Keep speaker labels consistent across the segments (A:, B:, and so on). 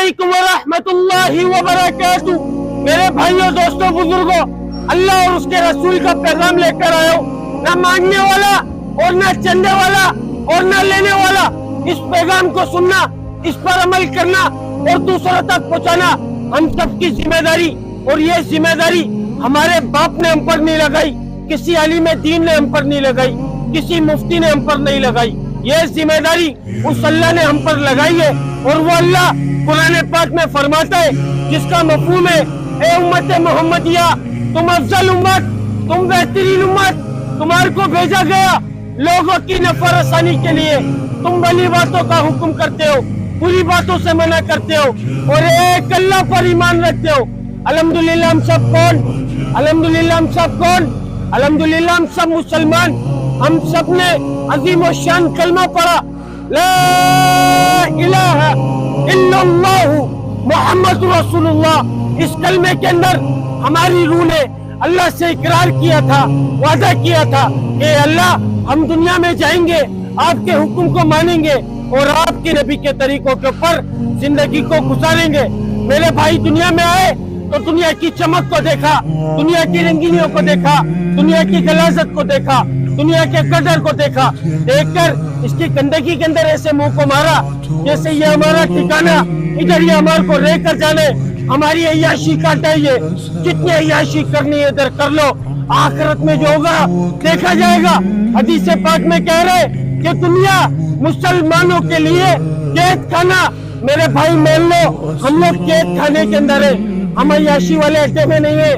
A: अलैकुम व रहमतुल्लाहि व बरकातुहू। मेरे भाइयों, दोस्तों, बुजुर्गों, अल्लाह और उसके रसूल का पैगाम लेकर आया हूँ। ना मांगने वाला और ना चंदे वाला और ना लेने वाला, इस पैगाम को सुनना, इस पर अमल करना और दूसरों तक पहुँचाना हम सबकी जिम्मेदारी। और ये जिम्मेदारी हमारे बाप ने हम पर नहीं लगाई, किसी आलिम दीन ने हम पर नहीं लगाई, किसी मुफ्ती ने हम पर नहीं लगाई। ये जिम्मेदारी उस अल्लाह ने हम पर लगाई है। और वो अल्लाह कुरान पाक में फरमाता है, जिसका मफहूम है, ए उम्मत मोहम्मदिया, तुम अफजल उम्मत, तुम बेहतरीन उम्मत, तुम्हारे को भेजा गया लोगों की नफर आसानी के लिए। तुम भली बातों का हुक्म करते हो, बुरी बातों से मना करते हो और एक अल्लाह पर ईमान रखते हो। अल्हम्दुलिल्लाह हम सब कौन? अल्हम्दुलिल्लाह हम सब कौन? अल्हम्दुलिल्लाह हम सब मुसलमान। हम सब ने अजीम और शान कलमा पढ़ा, ला इलाहा इल्लल्लाह मुहम्मद रसूलुल्लाह। इस कलमे के अंदर हमारी रूह ने अल्लाह से इकरार किया था, वादा किया था कि अल्लाह हम दुनिया में जाएंगे, आपके हुक्म को मानेंगे और आपके नबी के तरीकों के ऊपर जिंदगी को गुजारेंगे। मेरे भाई, दुनिया में आए तो दुनिया की चमक को देखा, दुनिया की रंगीनियों को देखा, दुनिया की गलाजत को देखा, दुनिया के कदर को देखा। देखकर इसकी गंदगी के अंदर ऐसे मुंह को मारा जैसे ये हमारा ठिकाना, इधर ये हमारे को लेकर जाने, हमारी अय्याशी काटे। ये जितनी अय्याशी करनी है इधर कर लो, आखिरत में जो होगा देखा जाएगा। हदीस पाक में कह रहे कि दुनिया मुसलमानों के लिए कैद खाना। मेरे भाई मान लो, हम लोग कैद खाने के अंदर है, हम अय्याशी वाले अड्डे में नहीं है।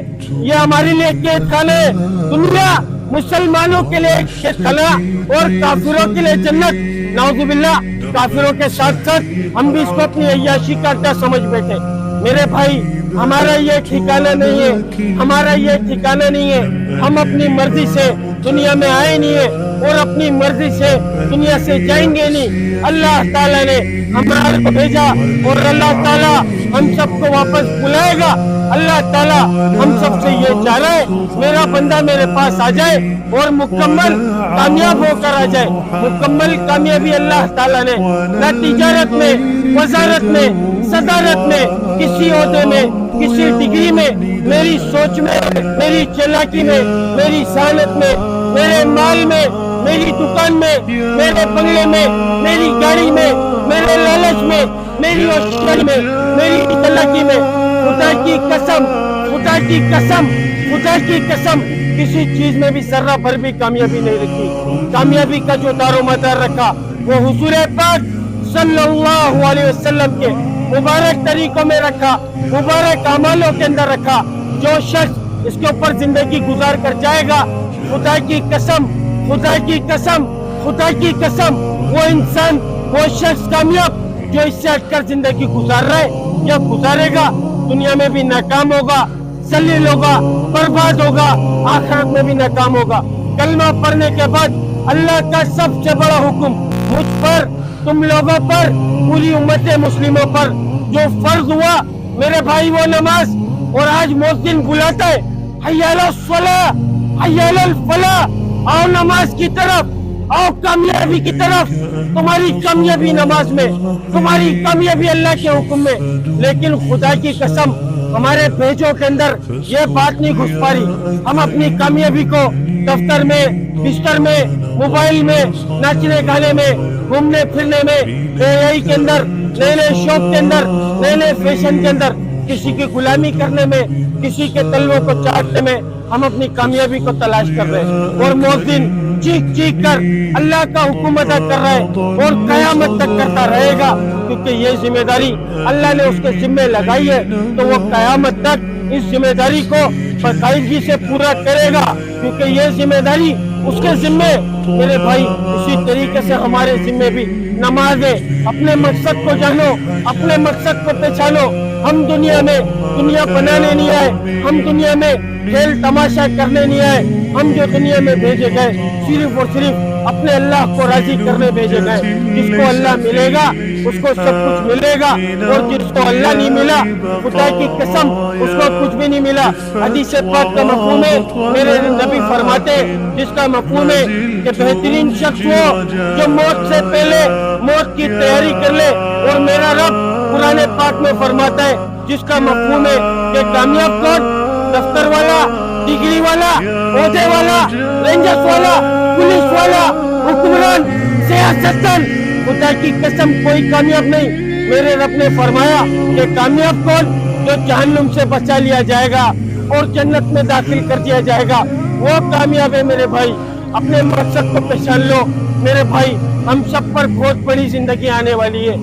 A: ये हमारे लिए कैद खाना है। दुनिया मुसलमानों के लिए कैद खाना और काफिरों के लिए जन्नत। नाउजुबिल्लाह, काफिरों के साथ साथ हम भी इसको अपनी अय्याशी का अड्डा समझ बैठे। मेरे भाई, हमारा ये ठिकाना नहीं है, हमारा ये ठिकाना नहीं है। हम अपनी मर्जी से दुनिया में आए नहीं है और अपनी मर्जी से दुनिया से जाएंगे नहीं। अल्लाह ताला ने हमारे को भेजा और अल्लाह ताला हम सबको वापस बुलाएगा। अल्लाह ताला हम सबसे ये चाह रहा है, मेरा बंदा मेरे पास आ जाए और मुकम्मल कामयाब होकर आ जाए। मुकम्मल कामयाबी अल्लाह ताला ने न तिजारत में, वजारत में, सदारत में, किसी ओहदे में, किसी डिग्री में, मेरी सोच में, मेरी चालाकी में, मेरी सहनत में, मेरे माल में, मेरी दुकान में, मेरे बंगले में, मेरी गाड़ी में, मेरे लालच में, मेरी होशियारी में, मेरी चालाकी में, खुदा की कसम, खुदा की कसम, खुदा की कसम, किसी चीज में भी जर्रा भर भी कामयाबी नहीं रखी। कामयाबी का जो दारोमदार रखा वो हुजूर पाक सल्लल्लाहु अलैहि वसल्लम के मुबारक तरीकों में रखा, मुबारक अमलों के अंदर रखा। जो शख्स इसके ऊपर जिंदगी गुजार कर जाएगा, खुदा की कसम, खुदा की कसम, खुदा की कसम, वो इंसान, वो शख्स कामयाब जो इससे हटकर जिंदगी गुजार रहा है या गुजारेगा, दुनिया में भी नाकाम होगा, जलील होगा, बर्बाद होगा, आखिरत में भी नाकाम होगा। कलमा पढ़ने के बाद अल्लाह का सबसे बड़ा हुक्म मुझ पर, तुम लोगों पर, पूरी उम्मत मुस्लिमों पर जो फर्ज हुआ, मेरे भाई, वो नमाज। और आज मुअज्जिन बुलाता है, हय्या अलस सलाह, हय्या अलल फलाह, आओ नमाज की तरफ, आओ कामयाबी की तरफ। तुम्हारी कामयाबी नमाज में, तुम्हारी कामयाबी अल्लाह के हुक्म में। लेकिन खुदा की कसम, हमारे पेजों के अंदर ये बात नहीं घुस पा रही। हम अपनी कामयाबी को दफ्तर में, बिस्तर में, मोबाइल में, नाचने गाने में, घूमने फिरने में, एआई के अंदर, नए नए शौक के अंदर, नए नए फैशन के अंदर, किसी की गुलामी करने में, किसी के तलवों को चाटने में हम अपनी कामयाबी को तलाश कर रहे हैं। और मुअज्जिन चीख चीख कर अल्लाह का हुक्म अदा कर रहा है और कयामत तक करता रहेगा, क्योंकि ये जिम्मेदारी अल्लाह ने उसके जिम्मे लगाई है। तो वो कयामत तक इस जिम्मेदारी को बाकायदगी से पूरा करेगा, क्योंकि ये जिम्मेदारी उसके जिम्मे। मेरे भाई, इसी तरीके से हमारे जिम्मे भी नमाज है। अपने मकसद को जानो, अपने मकसद को पहचानो। हम दुनिया में दुनिया बनाने नहीं आए, हम दुनिया में खेल तमाशा करने नहीं आए। हम जो दुनिया में भेजे गए सिर्फ और सिर्फ अपने अल्लाह को राजी करने भेजे गए। जिसको अल्लाह मिलेगा उसको सब कुछ मिलेगा, और जिसको अल्लाह नहीं मिला, खुदा की कसम, उसको कुछ भी नहीं मिला। हदीस पाक का मफहूम है, मेरे नबी फरमाते, जिसका मफहूम है कि बेहतरीन शख्स वो जो मौत से पहले मौत की तैयारी कर ले। और मेरा रब कुरान पाक में फरमाता है, जिसका मफहूम है कि कामयाब कौन? दफ्तर वाला, डिग्री वाला, ओहदे वाला, रेंजर्स वाला, पुलिस वाला, हुक्मरान, सियासतदान। खुदा की कसम कोई कामयाब नहीं। मेरे रब ने फरमाया कि कामयाब कौन? जो जहन्नुम से बचा लिया जाएगा और जन्नत में दाखिल कर दिया जाएगा, वो कामयाब है मेरे भाई। अपने मकसद को पहचान लो मेरे भाई। हम सब पर बहुत बड़ी जिंदगी आने वाली है,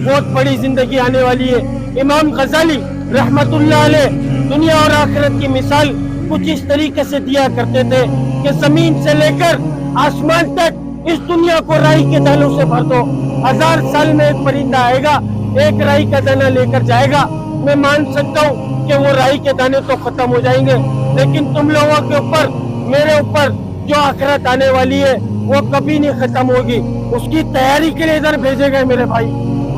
A: बहुत बड़ी जिंदगी आने वाली है। इमाम गजाली रहमतुल्लाह अलैह दुनिया और आखिरत की मिसाल कुछ इस तरीके से दिया करते थे कि जमीन से लेकर आसमान तक इस दुनिया को राई के दानों से भर दो। 1000 साल में एक परिंदा आएगा, एक राई का दाना लेकर जाएगा। मैं मान सकता हूँ कि वो राई के दाने तो खत्म हो जाएंगे, लेकिन तुम लोगों के ऊपर, मेरे ऊपर जो आखिरत आने वाली है वो कभी नहीं खत्म होगी। उसकी तैयारी के लिए इधर भेजे गए मेरे भाई,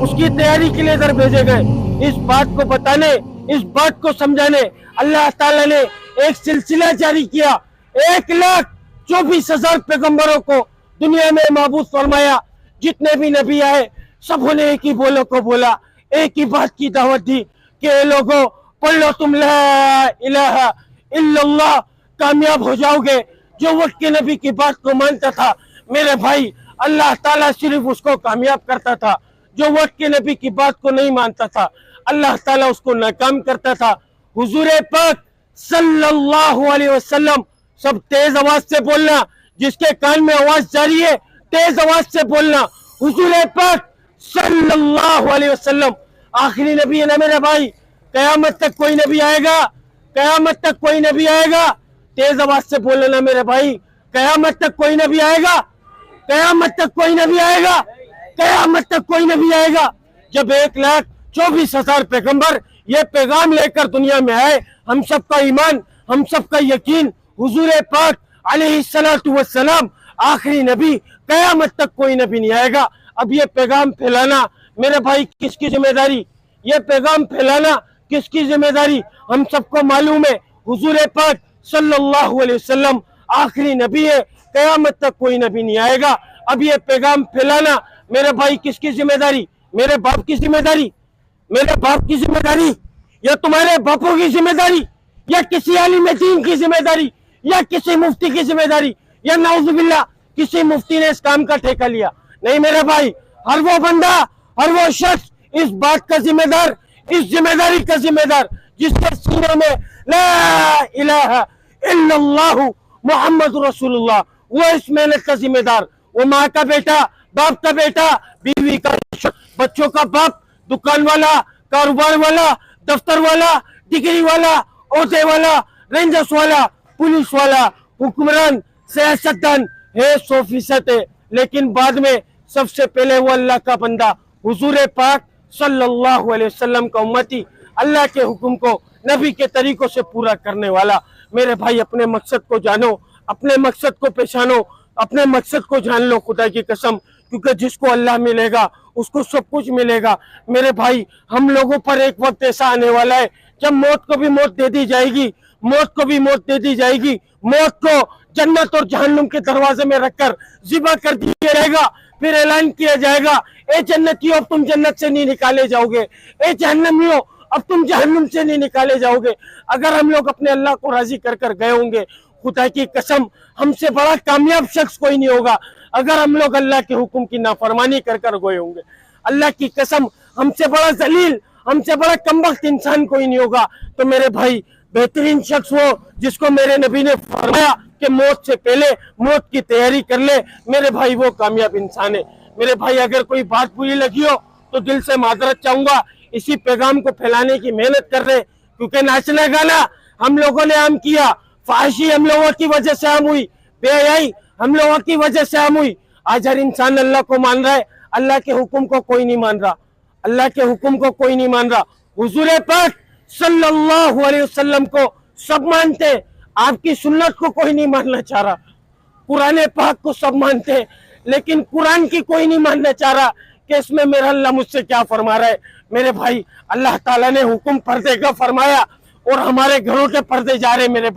A: उसकी तैयारी के लिए इधर भेजे गए। इस बात को बताने, इस बात को समझाने अल्लाह ताला ने एक सिलसिला जारी किया। 1,24,000 पैगंबरों को दुनिया में महबूस फरमाया। जितने भी नबी आए सबने एक ही बोलो को बोला, एक ही बात की दावत दी कि लोगों पढ़ लो तुम ला इलाहा इल्लल्लाह, कामयाब हो जाओगे। जो वक्त के नबी की बात को मानता था मेरे भाई, अल्लाह ताला सिर्फ उसको कामयाब करता था। जो वक्त के नबी की बात को नहीं मानता था अल्लाह ताला उसको नाकाम करता था। हुजूर पाक सल्लल्लाहु अलैहि वसल्लम, सब तेज आवाज से बोलना, जिसके कान में आवाज जारी है तेज आवाज से बोलना। हुजूर पाक सल्लल्लाहु अलैहि वसल्लम आखिरी नबी है ना मेरे भाई। कयामत तक कोई नबी आएगा, कयामत तक कोई नबी आएगा। तेज आवाज से बोलना मेरे भाई, कयामत तक कोई नबी आएगा, कयामत तक कोई नबी आएगा, कयामत तक कोई नबी आएगा। जब 1,24,000 पैगंबर ये पैगाम लेकर दुनिया में आए, हम सबका ईमान, हम सबका यकीन, हुजूर पाक अलैहिस्सलातु वस्सलाम आखिरी नबी, कयामत तक कोई नबी नहीं आएगा। अब ये पैगाम फैलाना मेरे भाई किसकी जिम्मेदारी? ये पैगाम फैलाना किसकी जिम्मेदारी? हम सबको मालूम है हुजूर पाक सल्लल्लाहु अलैहि वसल्लम आखिरी नबी है, कयामत तक कोई नबी नहीं आएगा। अब ये पैगाम फैलाना मेरे भाई किसकी जिम्मेदारी? मेरे बाप की जिम्मेदारी, मेरे बाप की जिम्मेदारी, या तुम्हारे बापों की जिम्मेदारी, या किसी आलिम दीन की जिम्मेदारी, या किसी मुफ्ती की जिम्मेदारी, या नाउजुबिल्लाह किसी मुफ्ती ने इस काम का ठेका लिया? नहीं मेरे भाई, हर वो बंदा, हर वो शख्स इस बात का जिम्मेदार, इस जिम्मेदारी का जिम्मेदार जिसके सीने में ला इलाहा इल्लल्लाहु मुहम्मद रसूलुल्लाह, वो इस मेहनत का जिम्मेदार। वो माँ का बेटा, बाप का बेटा, बीवी का, बच्चों का बाप, दुकान वाला, कारोबार वाला, दफ्तर वाला, डिग्री वाला, ओहदे वाला, रेंजर्स वाला, पुलिस वाला, हुक्मरान, सियासतदान है 100% है, लेकिन बाद में सबसे पहले वो अल्लाह का बंदा हुजूर पाक सल्लल्लाहु अलैहि वसल्लम का उम्मती, अल्लाह के हुक्म को नबी के तरीकों से पूरा करने वाला। मेरे भाई अपने मकसद को जानो, अपने मकसद को पहचानो, अपने मकसद को जान लो खुदा की कसम, क्योंकि जिसको अल्लाह मिलेगा उसको सब कुछ मिलेगा। मेरे भाई हम लोगों पर एक वक्त ऐसा आने वाला है जब मौत को भी मौत दे दी जाएगी, मौत को भी मौत दे दी जाएगी। मौत को जन्नत और जहन्नुम के दरवाजे में रखकर जिबा कर दिया जाएगा। फिर ऐलान किया जाएगा, ए जन्नतियों अब तुम जन्नत से नहीं निकाले जाओगे, ए जहन्नमियों अब तुम जहन्नुम से नहीं निकाले जाओगे। अगर हम लोग अपने अल्लाह को राजी कर कर गए होंगे, खुदा की कसम हमसे बड़ा कामयाब शख्स कोई नहीं होगा। अगर हम लोग अल्लाह के हुक्म की नाफरमानी कर कर गए होंगे, अल्लाह की कसम हमसे बड़ा जलील, हमसे बड़ा कमबख्त इंसान कोई नहीं होगा। तो मेरे भाई बेहतरीन शख्स वो जिसको मेरे नबी ने फरमाया कि मौत से पहले मौत की तैयारी कर ले, मेरे भाई वो कामयाब इंसान है। मेरे भाई अगर कोई बात बुरी लगी हो तो दिल से माजरत चाहूंगा। इसी पैगाम को फैलाने की मेहनत कर रहे, क्योंकि नाचना गाना हम लोगों ने आम किया, फाहिशी हम लोगों की वजह से आम हुई, बेहयाई हम लोगों की वजह से आम हुई। आज हर इंसान अल्लाह को मान रहा है, अल्लाह के हुक्म को कोई नहीं मान रहा, अल्लाह के हुक्म को कोई नहीं मान रहा। हुजूर पाक सल्लल्लाहु अलैहि वसल्लम को सब मानते, आपकी सुन्नत को कोई नहीं मानना चाह रहा। कुरान पाक को सब मानते, लेकिन कुरान की कोई नहीं मानना चाह रहा कि इसमें मेरा अल्लाह मुझसे क्या फरमा रहा है। मेरे भाई अल्लाह ताला ने हुक्म पर्दे का फरमाया और हमारे घरों के पर्दे जा रहे। मेरे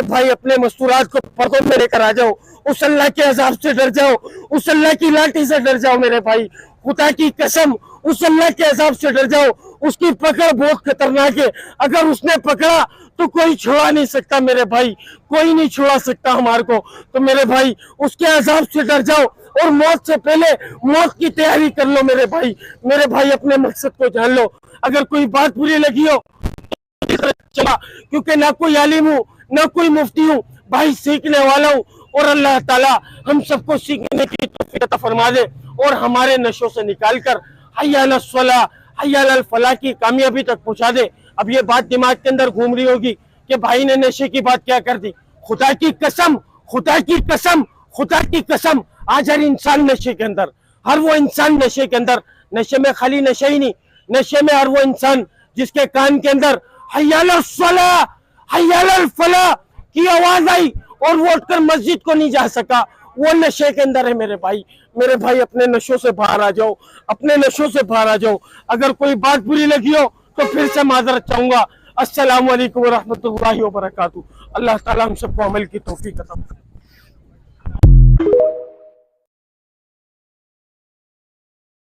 A: भाई अपने मस्तूरात को पर्दों में लेकर आ जाओ, उस अल्लाह के अजाब से डर जाओ, उस अल्लाह की लाठी से डर जाओ। मेरे भाई खुदा की कसम उस अल्लाह के अज़ाब से डर जाओ। उसकी पकड़ बहुत खतरनाक है, अगर उसने पकड़ा तो कोई छुड़ा नहीं सकता मेरे भाई, कोई नहीं छुड़ा सकता हमारे को। तो मेरे भाई उसके अज़ाब से डर जाओ और मौत से पहले मौत की तैयारी कर लो मेरे भाई। मेरे भाई अपने मकसद को जान लो। अगर कोई बात बुरी लगी हो चला, क्योंकि ना कोई आलिम हूँ ना कोई मुफ्ती हूँ भाई, सीखने वाला हूँ। और अल्लाह ताला हम सबको सीखने की तौफीक अता फरमा दे और हमारे नशों से निकाल कर हय्या अला सलाह हय्या अल फलाह की कामयाबी तक पहुंचा दे। अब ये बात दिमाग के अंदर घूम रही होगी कि भाई ने नशे की बात क्या कर दी। खुदा की कसम, खुदा की कसम, खुदा की कसम, आज हर इंसान नशे के अंदर, हर वो इंसान नशे के अंदर, नशे में खाली नशा ही नहीं, नशे में हर वो इंसान जिसके कान के अंदर हय्या अला सलाह हय्या अल फलाह की आवाज आई और वो उठकर मस्जिद को नहीं जा सका, वो नशे के अंदर है मेरे भाई। मेरे भाई अपने नशों से बाहर आ जाओ, अपने नशों से बाहर आ जाओ। अगर कोई बात बुरी लगी हो तो फिर से माजरत चाहूंगा। अस्सलाम वालेकुम व रहमतुल्लाहि व बरकातहू। अल्लाह ताला हम सबको अमल की तौफीक अता फरमाए।